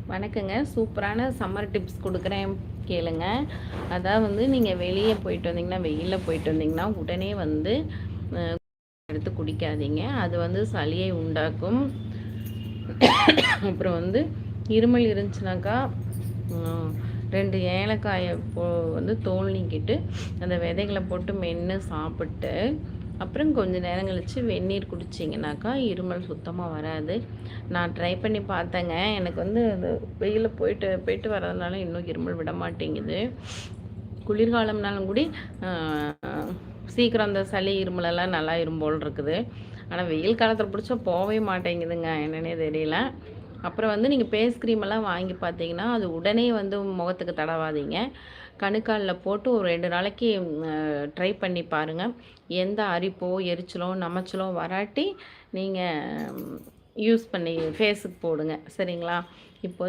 வணக்கங்க. சூப்பரான summer tips குடுக்குறேன் கேளுங்க. அதாவது நீங்கள் வெளிய போயிட்டு வந்தீங்கன்னா, வெயில்ல போயிட்டு வந்தீங்கன்னா, உடனே எடுத்து குடிக்காதீங்க. அது சளியை உண்டாக்கும். அப்புறம் இருமல் இருந்துச்சுனாக்கா, 2 ஏலக்காய தோல் நீக்கிட்டு, அந்த விதைகள போட்டு மென்னு சாப்பிட்டு, அப்புறம் கொஞ்சம் நேரம் கழிச்சு வெந்நீர் குடிச்சிங்கனாக்கா, இருமல் சுத்தமாக வராது. நான் ட்ரை பண்ணி பார்த்தேங்க. எனக்கு அது வெயிலில் போயிட்டு போயிட்டு வர்றதுனால இன்னும் இருமல் விட மாட்டேங்குது. குளிர்காலம்னாலும் கூடி சீக்கிரம் அந்த சளி இருமலெல்லாம் நல்லாயிரும் போல் இருக்குது. ஆனால் வெயில் காலத்தில் பிடிச்சா போகவே மாட்டேங்குதுங்க, என்னன்னே தெரியல. அப்புறம் நீங்கள் ஃபேஸ் க்ரீமெல்லாம் வாங்கி பார்த்தீங்கன்னா, அது உடனே முகத்துக்கு தடவாதீங்க. கணுக்காலில் போட்டு ஒரு 2 நாளைக்கு ட்ரை பண்ணி பாருங்கள். எந்த அரிப்போ, எரிச்சலோ, நமைச்சலோ வராட்டி நீங்கள் யூஸ் பண்ணி ஃபேஸுக்கு போடுங்க. சரிங்களா? இப்போ